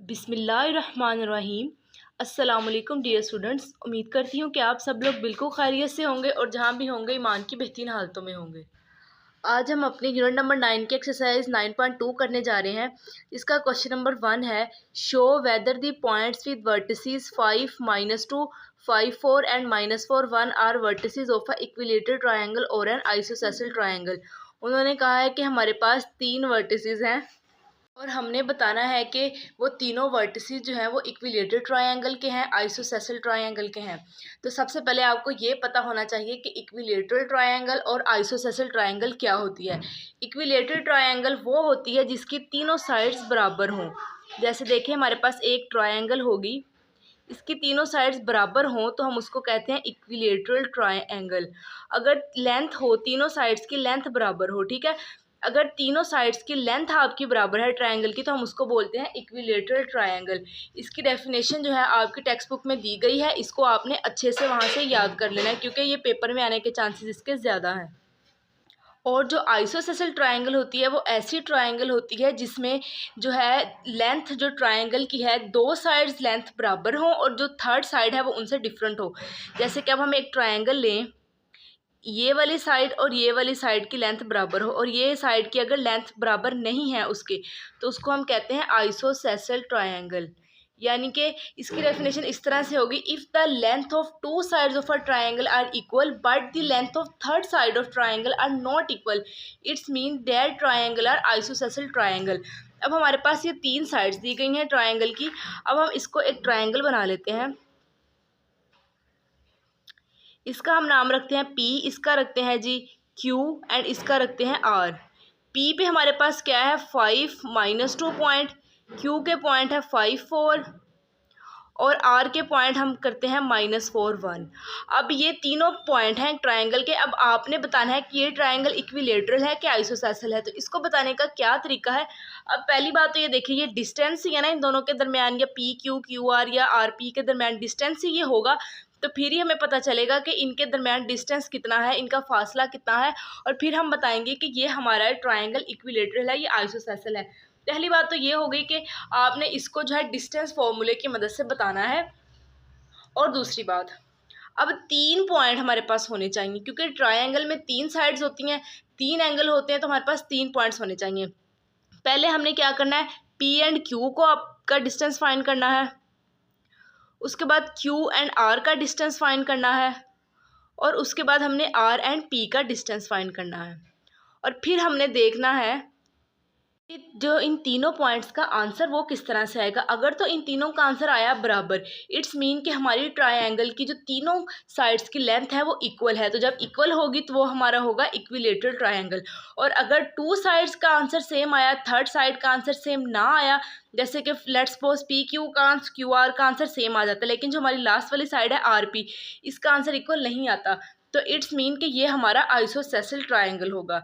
बिस्मिल्लाहिर्रहमानिर्रहीम। अस्सलाम वालेकुम डियर स्टूडेंट्स, उम्मीद करती हूँ कि आप सब लोग बिल्कुल खैरियत से होंगे और जहाँ भी होंगे ईमान की बेहतरीन हालतों में होंगे। आज हम अपनी यूनिट नंबर 9 की एक्सरसाइज 9.2 करने जा रहे हैं। इसका क्वेश्चन नंबर 1 है, show whether the points with vertices 5, -2, 5, 4 and -4, 1 are vertices of a equilateral triangle और एन आइसोसेलेस ट्रायंगल। उन्होंने कहा है कि हमारे पास 3 वर्टिसेस हैं और हमने बताना है कि वो तीनों वर्टिसेस जो हैं वो इक्विलेटरल ट्रायंगल के हैं, आइसोसेलेस ट्रायंगल के हैं। तो सबसे पहले आपको ये पता होना चाहिए कि इक्विलेटरल ट्रायंगल और आइसोसेलेस ट्रायंगल क्या होती है। इक्विलेटरल ट्रायंगल वो होती है जिसकी तीनों साइड्स बराबर हों। जैसे देखिए हमारे पास एक ट्रायंगल होगी, इसकी तीनों साइड्स बराबर हों तो हम उसको कहते हैं इक्विलेटरल ट्रायंगल। अगर लेंथ हो, तीनों साइड्स की लेंथ बराबर हो, ठीक है, अगर तीनों साइड्स की लेंथ आपकी बराबर है ट्रायंगल की तो हम उसको बोलते हैं इक्विलेटरल ट्रायंगल। इसकी डेफिनेशन जो है आपकी टेक्स्ट बुक में दी गई है, इसको आपने अच्छे से वहाँ से याद कर लेना है क्योंकि ये पेपर में आने के चांसेस इसके ज़्यादा हैं। और जो आइसोसेलेस ट्रायंगल होती है वो ऐसी ट्रायंगल होती है जिसमें जो है लेंथ जो ट्रायंगल की है, दो साइड्स लेंथ बराबर हों और जो थर्ड साइड है वो उनसे डिफरेंट हो। जैसे कि अब हम एक ट्रायंगल लें, ये वाली साइड और ये वाली साइड की लेंथ बराबर हो और ये साइड की अगर लेंथ बराबर नहीं है उसके, तो उसको हम कहते हैं आइसोसेलेस ट्रायंगल। यानी कि इसकी डेफिनेशन इस तरह से होगी, if the length of two sides of a triangle are equal but the length of third side of triangle are not equal, it's mean that triangle are isosceles triangle. अब हमारे पास ये 3 साइड्स दी गई हैं triangle की। अब हम इसको एक ट्रायंगल बना लेते हैं। इसका हम नाम रखते हैं P, इसका रखते हैं जी Q एंड इसका रखते हैं R। P पे हमारे पास क्या है 5, -2 पॉइंट, Q के पॉइंट है 5, 4 और R के पॉइंट हम करते हैं -4, 1। अब ये तीनों पॉइंट हैं ट्रायंगल के। अब आपने बताना है कि ये ट्रायंगल इक्विलेटरल है कि आइसोसेलेस है। तो इसको बताने का क्या तरीका है। अब पहली बात तो ये देखिए, ये डिस्टेंस ही है ना इन दोनों के दरमियान, या PQ QR या RP के दरमियान डिस्टेंस ही ये होगा, तो फिर ही हमें पता चलेगा कि इनके दरमियान डिस्टेंस कितना है, इनका फासला कितना है, और फिर हम बताएंगे कि ये हमारा ट्रायंगल इक्विलेटरल है, ये आइसोसेलेस है। पहली बात तो ये हो गई कि आपने इसको जो है डिस्टेंस फॉर्मूले की मदद से बताना है। और दूसरी बात, अब 3 पॉइंट हमारे पास होने चाहिए क्योंकि ट्रायंगल में 3 साइड्स होती हैं, 3 एंगल होते हैं, तो हमारे पास 3 पॉइंट्स होने चाहिए। पहले हमने क्या करना है, P एंड Q को आपका डिस्टेंस फाइंड करना है, उसके बाद Q एंड R का डिस्टेंस फाइंड करना है, और उसके बाद हमने R एंड P का डिस्टेंस फाइंड करना है। और फिर हमने देखना है जो इन तीनों पॉइंट्स का आंसर वो किस तरह से आएगा। अगर तो इन तीनों का आंसर आया बराबर, इट्स मीन कि हमारी ट्रायंगल की जो तीनों साइड्स की लेंथ है वो इक्वल है। तो जब इक्वल होगी तो वो हमारा होगा इक्विलेटरल ट्रायंगल। और अगर 2 साइड्स का आंसर सेम आया, थर्ड साइड का आंसर सेम ना आया, जैसे कि लेट्स सपोज PQ का QR का आंसर सेम आ जाता है लेकिन जो हमारी लास्ट वाली साइड है RP, इसका आंसर इक्वल नहीं आता, तो इट्स मीन कि ये हमारा आइसोसेलेस ट्रायंगल होगा।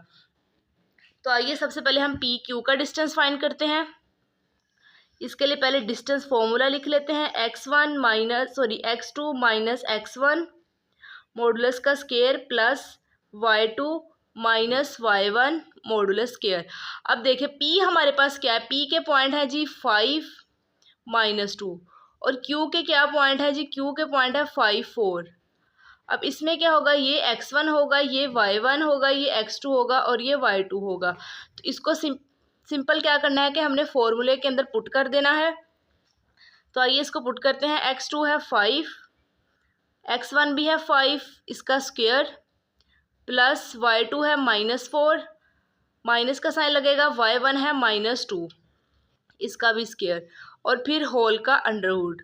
तो आइए सबसे पहले हम PQ का डिस्टेंस फाइंड करते हैं। इसके लिए पहले डिस्टेंस फॉर्मूला लिख लेते हैं, x2 माइनस x1 मॉडुलस का square plus y2 minus y1 modulus square. अब देखिए P हमारे पास क्या है, P के पॉइंट है जी 5, -2, और Q के क्या पॉइंट है जी, Q के पॉइंट है 5, 4। अब इसमें क्या होगा, ये x1 होगा, ये y1 होगा, ये x2 होगा और ये y2 होगा। तो इसको सिंपल क्या करना है कि हमने फॉर्मूले के अंदर पुट कर देना है। तो आइए इसको पुट करते हैं, x2 है 5, x1 भी है 5, इसका स्क्वायर प्लस y2 है -4, माइनस का साइन लगेगा, y1 है -2, इसका भी स्क्वायर, और फिर होल का अंडरवुड।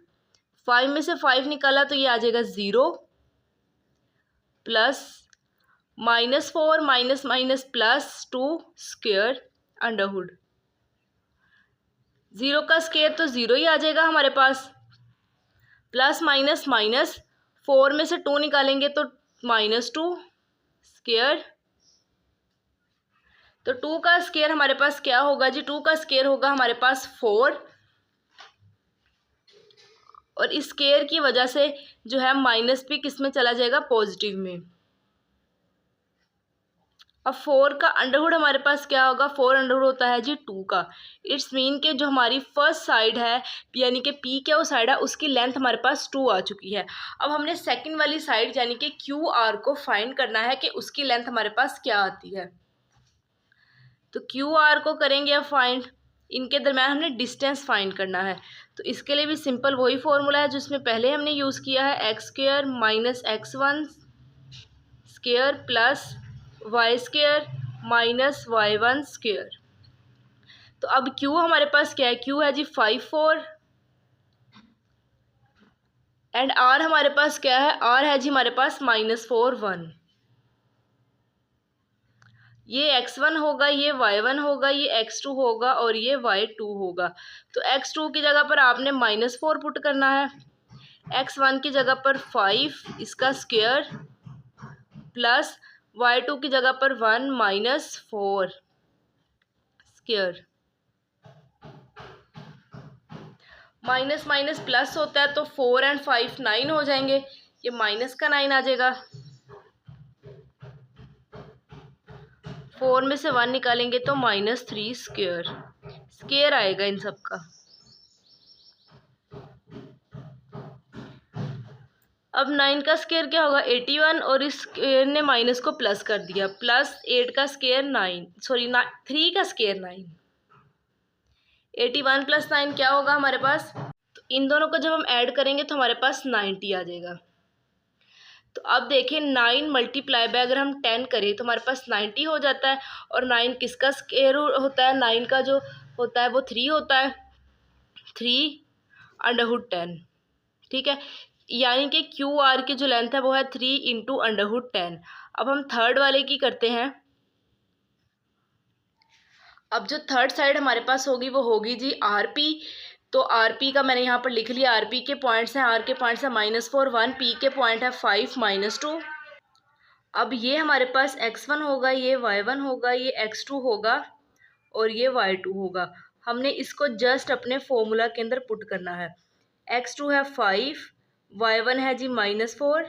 5 में से 5 निकाला तो ये आ जाएगा 0 plus -4 minus minus +2 square under root. 0 का स्क्वायर तो 0 ही आ जाएगा हमारे पास, प्लस माइनस माइनस 4 में से 2 निकालेंगे तो -2 स्क्वायर। तो 2 का स्क्वायर हमारे पास क्या होगा जी, 2 का स्क्वायर होगा हमारे पास 4, और इस स्क्वायर की वजह से जो है माइनस भी किस में चला जाएगा, पॉजिटिव में। अब 4 का अंडरवुड हमारे पास क्या होगा, 4 अंडरवुड होता है जी 2 का। इट्स मीन के जो हमारी फर्स्ट साइड है यानी कि पी क्या वो साइड है उसकी लेंथ हमारे पास 2 आ चुकी है। अब हमने सेकंड वाली साइड यानी कि क्यू आर को फाइंड करना है कि उसकी लेंथ हमारे पास क्या आती है। तो क्यू आर को करेंगे अब फाइंड, इनके दरम्यान हमने डिस्टेंस फाइंड करना है। तो इसके लिए भी सिंपल वही फॉर्मूला है जिसमें पहले हमने यूज़ किया है, x square minus x1 square plus y square minus y1 square. तो अब Q हमारे पास क्या है, Q है जी 5 4 एंड R हमारे पास क्या है, R है जी हमारे पास -4 1। ये x1 होगा, ये y1 होगा, ये x2 होगा और ये y2 होगा। तो x2 की जगह पर आपने -4 पुट करना है, x1 की जगह पर 5 इसका स्क्वायर प्लस y2 की जगह पर 1 -4 स्क्वायर। माइनस माइनस प्लस होता है तो 4 एंड 5 9 हो जाएंगे, ये माइनस का 9 आ जाएगा। 4 में से 1 निकालेंगे तो -3 स्क्वायर स्क्वायर आएगा इन सब का। अब 9 का स्क्वायर क्या होगा 81 और इस स्क्वायर ने माइनस को प्लस कर दिया, प्लस 8 का स्क्वायर 9 सॉरी 3 का स्क्वायर 9। 81 प्लस 9 क्या होगा हमारे पास, तो इन दोनों को जब हम ऐड करेंगे तो हमारे पास 90 आ जाएगा। तो अब देखिए 9 मल्टीप्लाई बाय अगर हम 10 करें तो हमारे पास 90 हो जाता है। और 9 किसका स्क्वायर होता है, 9 का जो होता है वो 3 होता है, 3√10। ठीक है, यानी कि क्यू आर की जो लेंथ है वो है 3 × √10। अब हम थर्ड वाले की करते हैं। अब जो थर्ड साइड हमारे पास होगी वो होगी जी आर पी। तो आर पी का मैंने यहाँ पर लिख लिया, आर पी के पॉइंट्स हैं, आर के पॉइंट्स हैं -4 1, पी के पॉइंट है 5 -2। अब ये हमारे पास x1 होगा, ये y1 होगा, ये x2 होगा और ये y2 होगा। हमने इसको जस्ट अपने फॉर्मूला के अंदर पुट करना है। x2 है 5, y1 है जी -4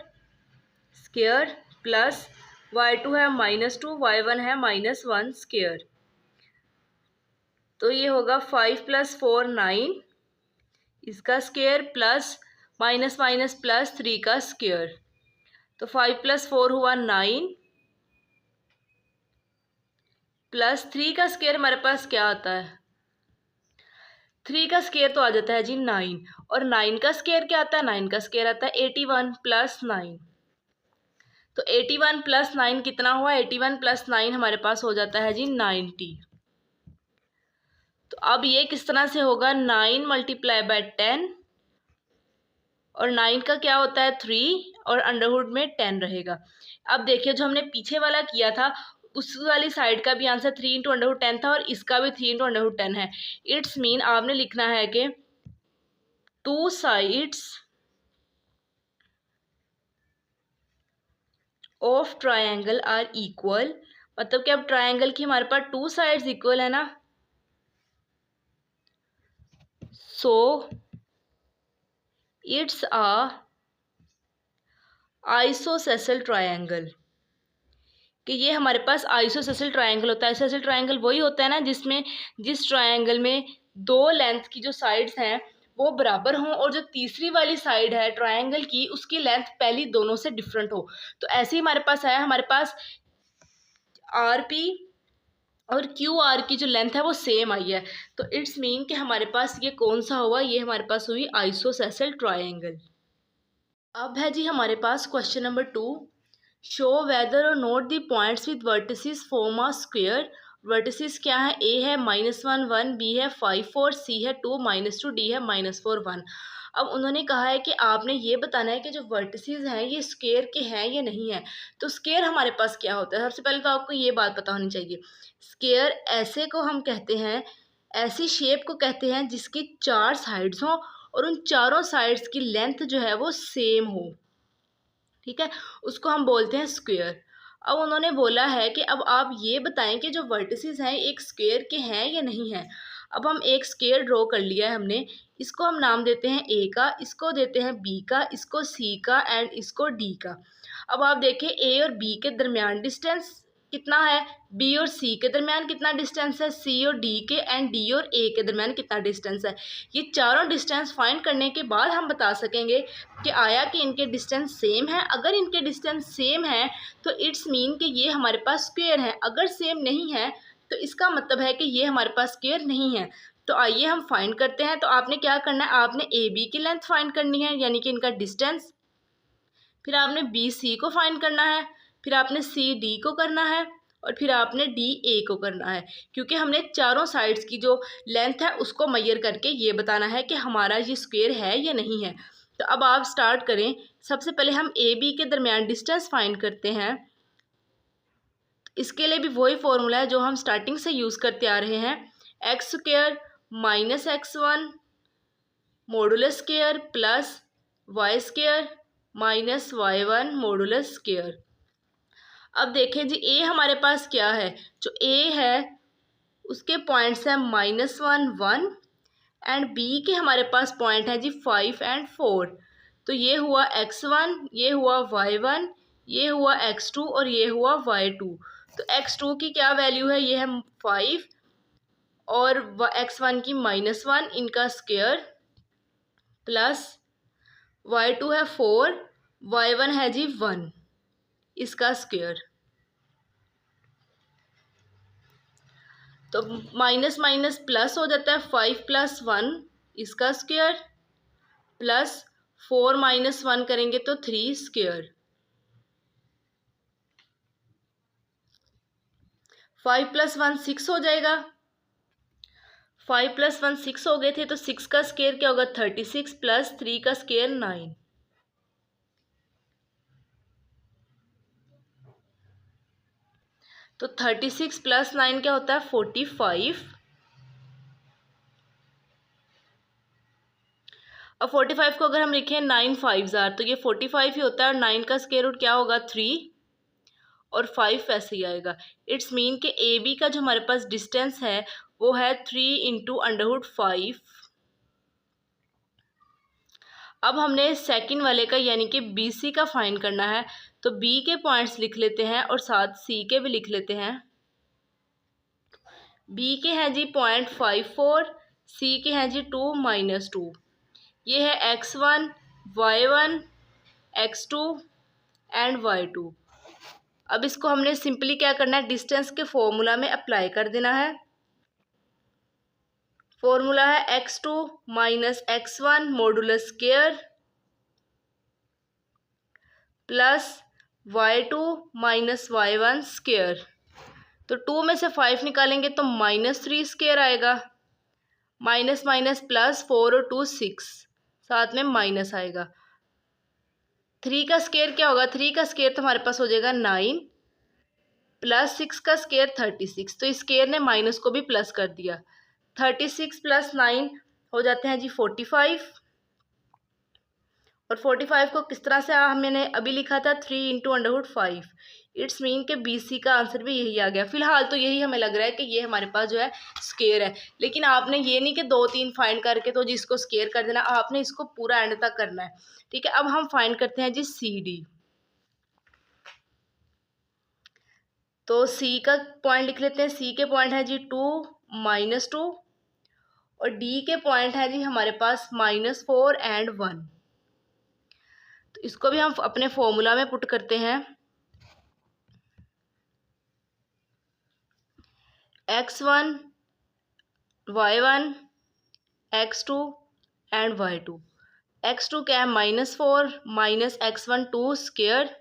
स्क्वायर प्लस y2 है -2, y1 है -1 स्क्वायर। तो ये होगा 5 + 4 9 इसका square plus minus minus plus 3 का स्क्वायर। तो 5 + 4 हुआ 9 प्लस 3 का स्क्वायर हमारे पास क्या आता है, 3 का स्क्वायर तो आ जाता है जी 9 और 9 का स्क्वायर क्या आता है, 9 का स्क्वायर आता है 81 + 9। तो 81 + 9 कितना हुआ, 81 + 9 हमारे पास हो जाता है जी 90। तो अब ये किस तरह से होगा, 9 × 10 और 9 का क्या होता है 3 और अंडरवुड में 10 रहेगा। अब देखिए जो हमने पीछे वाला किया था उस वाली साइड का भी आंसर 3 × √10 था और इसका भी 3 × √10 है। इट्स मीन आपने लिखना है कि 2 sides of triangle are equal, मतलब कि अब ट्रायंगल की हमारे पास 2 साइड्स इक्वल है ना, सो इट्स अ आइसोसेसल ट्रायंगल, कि ये हमारे पास आइसोसेसल ट्रायंगल होता है। आइसोसेसल ट्रायंगल वही होता है ना जिसमें जिस ट्रायंगल में 2 लेंथ की जो साइड्स हैं वो बराबर हों और जो तीसरी वाली साइड है ट्रायंगल की उसकी लेंथ पहली दोनों से डिफरेंट हो। तो ऐसे ही हमारे पास आया, हमारे पास आर पी और क्यू आर की जो लेंथ है वो सेम आई है। तो इट्स मीन कि हमारे पास ये कौन सा हुआ, ये हमारे पास हुई आइसोसेसल ट्रायंगल। अब है जी हमारे पास क्वेश्चन नंबर 2, शो वेदर और note the points with vertices form a square. Vertices क्या है, ए है -1 1, बी है 5 4, सी है 2 -2, डी है -4 1। अब उन्होंने कहा है कि आपने ये बताना है कि जो वर्टिसेस हैं ये स्क्वायर के हैं या नहीं है। तो स्क्वायर हमारे पास क्या होता है, सबसे पहले तो आपको ये बात पता होनी चाहिए। स्क्वायर ऐसे को हम कहते हैं, ऐसी शेप को कहते हैं जिसकी 4 साइड्स हों और उन चारों साइड्स की लेंथ जो है वो सेम हो। ठीक है, उसको हम बोलते हैं स्क्वायर। अब उन्होंने बोला है कि अब आप ये बताएं कि जो वर्टिसेस हैं एक स्क्वायर के हैं या नहीं हैं। अब हम एक स्क्वायर ड्रॉ कर लिया है हमने, इसको हम नाम देते हैं ए का, इसको देते हैं बी का, इसको सी का एंड इसको डी का। अब आप देखें ए और बी के दरमियान डिस्टेंस कितना है, बी और सी के दरमियान कितना डिस्टेंस है, सी और डी के, एंड डी और ए के दरमियान कितना डिस्टेंस है। ये चारों डिस्टेंस फाइंड करने के बाद हम बता सकेंगे कि आया कि इनके डिस्टेंस सेम है। अगर इनके डिस्टेंस सेम है तो इट्स मीन कि ये हमारे पास स्क्वायर है। अगर सेम नहीं है तो इसका मतलब है कि ये हमारे पास स्क्वायर नहीं है। तो आइए हम फाइंड करते हैं। तो आपने क्या करना है, आपने ए बी की लेंथ फाइंड करनी है, यानी कि इनका डिस्टेंस। फिर आपने बी सी को फाइंड करना है, फिर आपने सी डी को करना है, और फिर आपने डी ए को करना है। क्योंकि हमने चारों साइड्स की जो लेंथ है उसको मेजर करके ये बताना है कि हमारा ये स्क्वायर है या नहीं है। तो अब आप स्टार्ट करें। सबसे पहले हम ए बी के दरमियान डिस्टेंस फाइंड करते हैं। इसके लिए भी वही फॉर्मूला है जो हम स्टार्टिंग से यूज़ करते आ रहे हैं, x square minus x1 modulus square plus y square minus y1 modulus square. अब देखें जी, ए हमारे पास क्या है, जो ए है उसके पॉइंट्स हैं -1 1 एंड बी के हमारे पास पॉइंट है जी 5 एंड 4। तो ये हुआ x1, ये हुआ y1, ये हुआ x2 और ये हुआ y2। तो x2 की क्या वैल्यू है, ये है 5 और x1 की -1 इनका स्क्वायर प्लस y2 है 4, y1 है जी 1 इसका स्क्वायर। तो माइनस माइनस प्लस हो जाता है, 5 + 1 इसका स्क्वायर प्लस 4 - 1 करेंगे तो 3 स्क्वायर। 5 + 1 6 हो जाएगा। 5 + 1 6 हो गए थे, तो 6 का स्क्वायर क्या होगा 36 प्लस 3 का स्क्वायर 9। तो 36 + 9 क्या होता है 45। अब 45 को अगर हम लिखें 9 5 तो ये 45 ही होता है, और 9 का स्क्वायर रूट क्या होगा 3 और 5 ऐसे ही आएगा। इट्स मीन कि ए बी का जो हमारे पास डिस्टेंस है वो है 3 × √5। अब हमने सेकंड वाले का यानी कि बी सी का फाइंड करना है। तो बी के पॉइंट्स लिख लेते हैं और साथ सी के भी लिख लेते हैं। बी के हैं जी पॉइंट 5 4, सी के हैं जी 2 -2। ये है x1 y1 x2 and y2। अब इसको हमने सिंपली क्या करना है, डिस्टेंस के फॉर्मूला में अप्लाई कर देना है। फॉर्मूला है x2 - x1 modulus square plus y2 - y1 square. तो 2 में से 5 निकालेंगे तो -3 स्क्वायर आएगा, माइनस माइनस प्लस 4 और 2 6, साथ में माइनस आएगा। 3 का स्क्वायर क्या होगा, 3 का स्क्वायर तो हमारे पास हो जाएगा 9 प्लस 6 का स्क्वायर 36। तो इस स्क्वायर ने माइनस को भी प्लस कर दिया। 36 + 9 हो जाते हैं जी 45। और 45 को किस तरह से हमने अभी लिखा था 3 × √5। इट्स मीन के बी सी का आंसर भी यही आ गया। फिलहाल तो यही हमें लग रहा है कि ये हमारे पास जो है स्क्वायर है, लेकिन आपने ये नहीं कि 2-3 फाइंड करके तो जिसको स्क्वायर कर देना, आपने इसको पूरा एंड तक करना है। ठीक है, अब हम फाइंड करते हैं जी सी डी। तो सी का पॉइंट लिख लेते हैं। सी के पॉइंट है जी 2 -2 और डी के पॉइंट है जी हमारे पास -4 एंड 1। तो इसको भी हम अपने फॉर्मूला में पुट करते हैं। x1 y1 x2 and y2। x2 क्या है -4 minus x1 2 square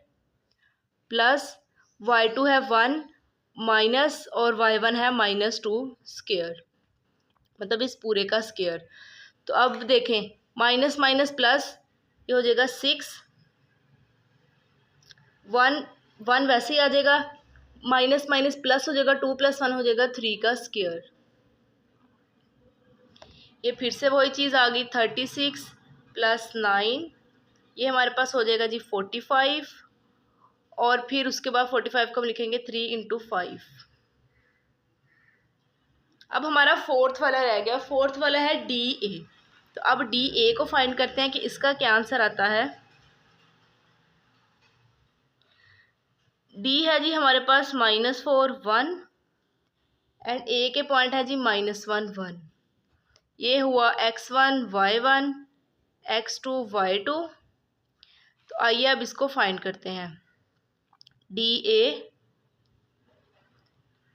plus y2 है 1 माइनस और y1 है -2 स्क्वायर, मतलब इस पूरे का स्क्वायर। तो अब देखें माइनस माइनस प्लस, ये हो जाएगा 6, 1 वैसे ही आ जाएगा, माइनस माइनस प्लस हो जाएगा, 2 + 1 हो जाएगा 3 का स्क्वायर। ये फिर से वही चीज़ आ गई 36 + 9, ये हमारे पास हो जाएगा जी 45। और फिर उसके बाद 45 को हम लिखेंगे 3 × 5। अब हमारा फोर्थ वाला रह गया। फोर्थ वाला है डी ए। तो अब डी ए को फाइंड करते हैं कि इसका क्या आंसर आता है। डी है जी हमारे पास -4 1 एंड ए के पॉइंट है जी -1 1। ये हुआ x1 y1 x2 y2। तो आइए अब इसको फाइंड करते हैं। डी ए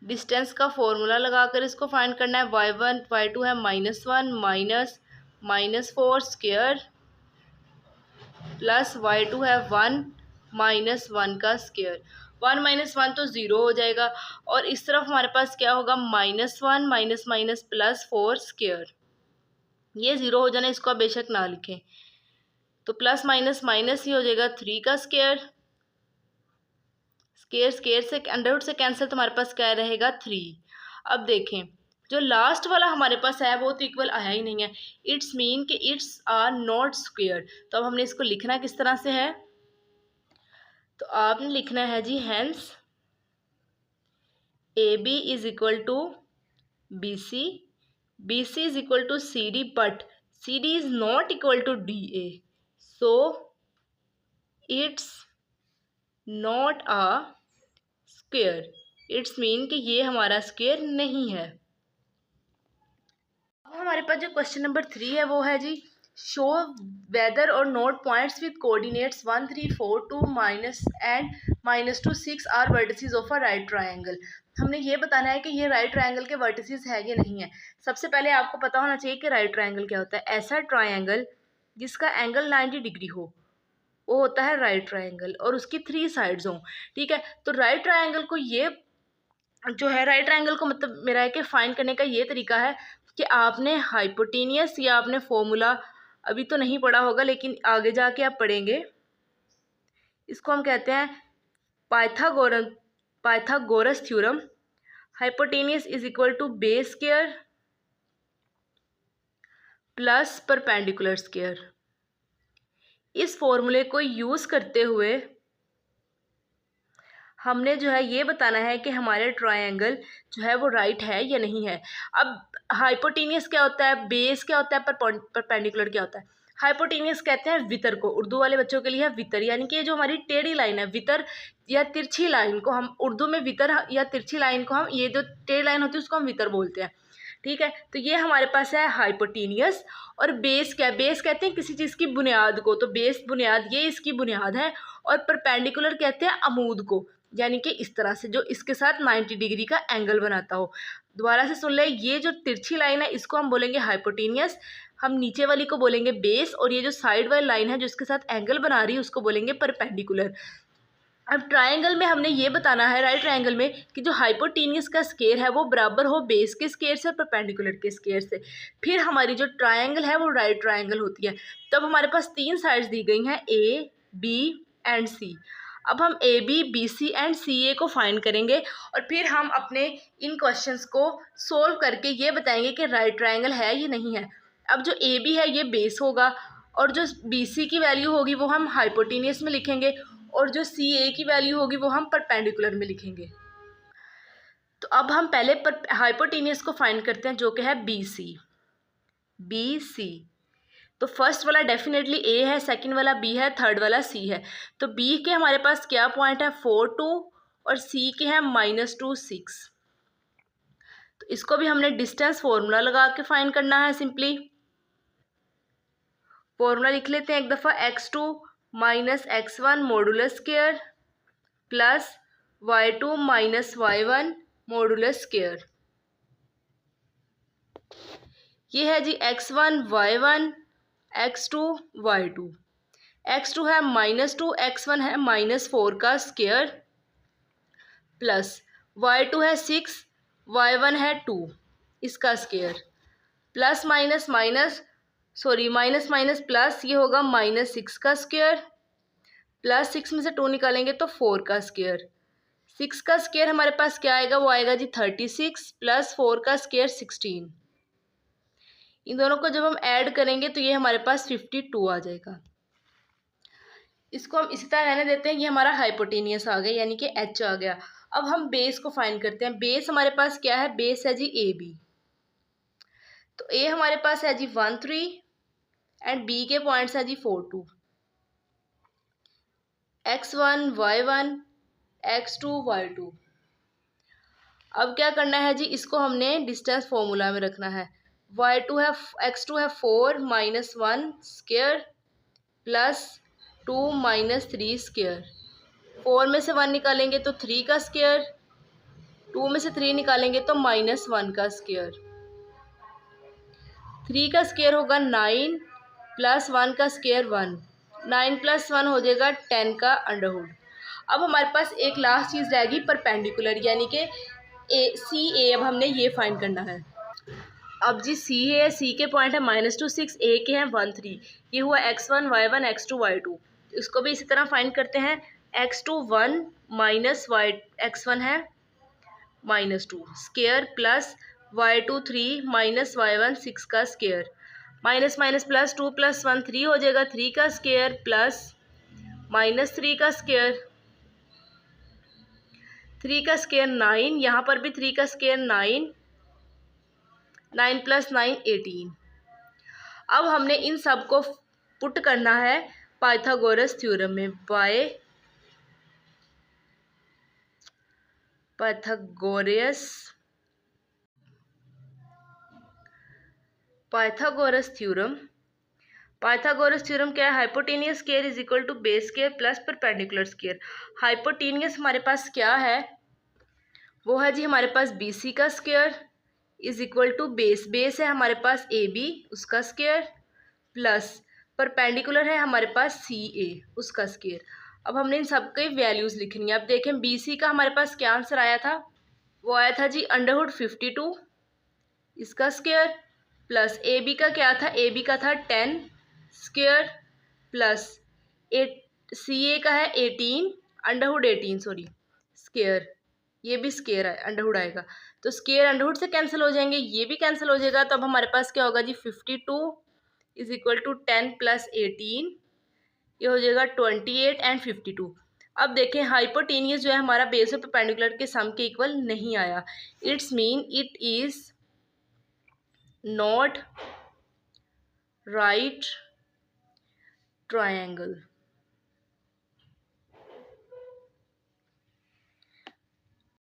डिस्टेंस का फॉर्मूला लगाकर इसको फाइंड करना है। y1 y2 है -1 -4 स्क्वायर प्लस y2 है 1 -1 का स्क्वायर। 1 - 1 तो 0 हो जाएगा और इस तरफ हमारे पास क्या होगा -1 माइनस प्लस 4 स्क्वायर। ये 0 हो जाना, इसको आप बेशक ना लिखें, तो प्लस माइनस माइनस ही हो जाएगा 3 का स्क्वायर। स्क्वायर स्क्वायर से अंडरवुड से कैंसिल, तो हमारे पास क्या रहेगा 3। अब देखें जो लास्ट वाला हमारे पास है वो तो इक्वल आया ही नहीं है। इट्स मीन कि इट्स आर नॉट स्क्वायर। तो अब हमने इसको लिखना किस तरह से है, तो आपने लिखना है जी hence A B is equal to B C, B C is equal to C D, but C D is not equal to D A, so it's not a square. It's mean कि ये हमारा square नहीं है। अब हमारे पास जो question number 3 है वो है जी शो वेदर और note points with coordinates 1 3 4 2 -2 6 are vertices of a right triangle. हमने ये बताना है कि ये राइट ट्रायंगल के वर्टिसेस है या नहीं है। सबसे पहले आपको पता होना चाहिए कि राइट ट्रायंगल क्या होता है। ऐसा ट्रायंगल जिसका एंगल 90 डिग्री हो वो होता है राइट ट्रायंगल, और उसकी 3 साइड्स हों। ठीक है, तो राइट ट्रायंगल को ये जो है राइट ट्रायंगल को मतलब मेरा है कि फाइंड करने का ये तरीका है कि आपने हाइपोटेनियस या आपने फॉर्मूला अभी तो नहीं पढ़ा होगा लेकिन आगे जाके आप पढ़ेंगे। इसको हम कहते हैं Pythagoras theorem. Hypotenuse is equal to base square plus perpendicular square. इस फॉर्मूले को यूज़ करते हुए हमने जो है ये बताना है कि हमारे ट्रायंगल जो है वो राइट है या नहीं है। अब हाइपोटेनियस क्या होता है, बेस क्या होता है, परपेंडिकुलर क्या होता है। हाइपोटेनियस कहते हैं वितर को, उर्दू वाले बच्चों के लिए है वितर, यानी कि जो हमारी टेढ़ी लाइन है वितर या तिरछी लाइन को हम उर्दू में वितर या तिरछी लाइन को हम, ये जो टेढ़ी लाइन होती है उसको हम वितर बोलते हैं। ठीक है, तो ये हमारे पास है हाइपोटेनियस। और बेस क्या है, बेस कहते हैं किसी चीज़ की बुनियाद को, तो बेस बुनियाद, ये इसकी बुनियाद है। और परपेंडिकुलर कहते हैं अमूद को, यानी कि इस तरह से जो इसके साथ 90 डिग्री का एंगल बनाता हो। दोबारा से सुन ले, ये जो तिरछी लाइन है इसको हम बोलेंगे हाइपोटेनियस, हम नीचे वाली को बोलेंगे बेस, और ये जो साइड वाली लाइन है जो इसके साथ एंगल बना रही है उसको बोलेंगे परपेंडिकुलर। अब ट्रायंगल में हमने ये बताना है, राइट ट्रायंगल में, कि जो हाइपोटेनियस का स्क्वायर है वो बराबर हो बेस के स्क्वायर से और परपेंडिकुलर के स्क्वायर से, फिर हमारी जो ट्रायंगल है वो राइट ट्रायंगल होती है। तब हमारे पास 3 साइड्स दी गई हैं ए बी एंड सी। अब हम A B B C and C A को फाइंड करेंगे और फिर हम अपने इन क्वेश्चंस को सोल्व करके ये बताएंगे कि राइट ट्रायंगल है या नहीं है। अब जो ए बी है ये बेस होगा और जो बी सी की वैल्यू होगी वो हम हाइपोटेनियस में लिखेंगे और जो सी ए की वैल्यू होगी वो हम परपेंडिकुलर में लिखेंगे। तो अब हम पहले हाइपोटेनियस को फाइंड करते हैं जो कि है बी सी। बी सी तो फर्स्ट वाला डेफिनेटली ए है, सेकंड वाला बी है, थर्ड वाला सी है। तो बी के हमारे पास क्या पॉइंट है 4 2 और सी के हैं -2 6। तो इसको भी हमने डिस्टेंस फॉर्मूला लगा के फाइंड करना है। सिंपली फॉर्मूला लिख लेते हैं एक दफ़ा, x2 - x1 modulus square plus y2 - y1 modulus square. ये है जी x1 y1 x2 y2। x2 है -2, x1 है -4 का स्क्वायर प्लस y2 है 6, y1 है 2 इसका square, plus minus minus minus minus plus, ये होगा -6 का स्क्वायर प्लस 6 में से 2 निकालेंगे तो 4 का स्क्वायर। 6 का स्क्वायर हमारे पास क्या आएगा, वो आएगा जी 36 प्लस 4 का स्क्वायर 16। इन दोनों को जब हम ऐड करेंगे तो ये हमारे पास 52 आ जाएगा। इसको हम इसी तरह रहने देते हैं। ये हमारा हाइपोटेनियस आ गया यानी कि एच आ गया। अब हम बेस को फाइंड करते हैं। बेस हमारे पास क्या है, बेस है जी ए बी। तो ए हमारे पास है जी 1 3 एंड बी के पॉइंट्स है जी 4 2। x1 y1 x2 y2। अब क्या करना है जी, इसको हमने डिस्टेंस फॉर्मूला में रखना है। y2 है x2 है 4 minus 1 square plus 2 minus 3 square. 4 में से 1 निकालेंगे तो 3 का स्क्वायर, 2 में से 3 निकालेंगे तो माइनस 1 का स्क्वायर। 3 का स्क्वायर होगा 9 प्लस 1 का स्क्वायर 1, 9 प्लस 1 हो जाएगा 10 का अंडरवुड। अब हमारे पास एक लास्ट चीज़ रहेगी परपेंडिकुलर, यानी कि सी ए। अब हमने ये फाइंड करना है। अब जी सी है, सी के पॉइंट है -2 6, ए के हैं 1 3। ये हुआ x1 y1 x2 y2। इसको भी इसी तरह फाइंड करते हैं। x2 1 माइनस y x1 है -2 square plus y2 3 minus y1 6 का square. Minus minus plus 2 plus 1 3 हो जाएगा, 3 का स्क्वायर प्लस -3 का स्क्वायर। 3 का स्क्वायर 9, यहाँ पर भी 3 का स्क्वायर 9, 9 प्लस 9 18। अब हमने इन सब को पुट करना है पाइथागोरस थ्योरम में। By Pythagoras theorem. Pythagoras theorem क्या है? Hypotenuse square is equal to base square plus perpendicular square. Hypotenuse हमारे पास क्या है? वो है जी हमारे पास BC का square is equal to base, base है हमारे पास AB उसका स्क्वायर प्लस परपेंडिकुलर है हमारे पास CA उसका स्क्वायर। अब हमने इन सब की वैल्यूज़ लिखनी है। अब देखें BC का हमारे पास क्या आंसर आया था? वो आया था जी अंडरवुड 52 इसका स्क्वायर प्लस AB का क्या था? AB का था 10 स्क्वायर प्लस CA का है 18 अंडरवुड 18 सॉरी स्क्वायर, ये भी स्क्वायर है अंडरवुड आएगा तो स्क्वायर अंडरवुड से कैंसिल हो जाएंगे, ये भी कैंसिल हो जाएगा। तो अब हमारे पास क्या होगा जी 52 इज इक्वल टू 10 प्लस 18, ये हो जाएगा 28 एंड 52। अब देखें हाइपोटेनियस जो है हमारा बेस और परपेंडिकुलर के सम के इक्वल नहीं आया। It's mean it is not right triangle.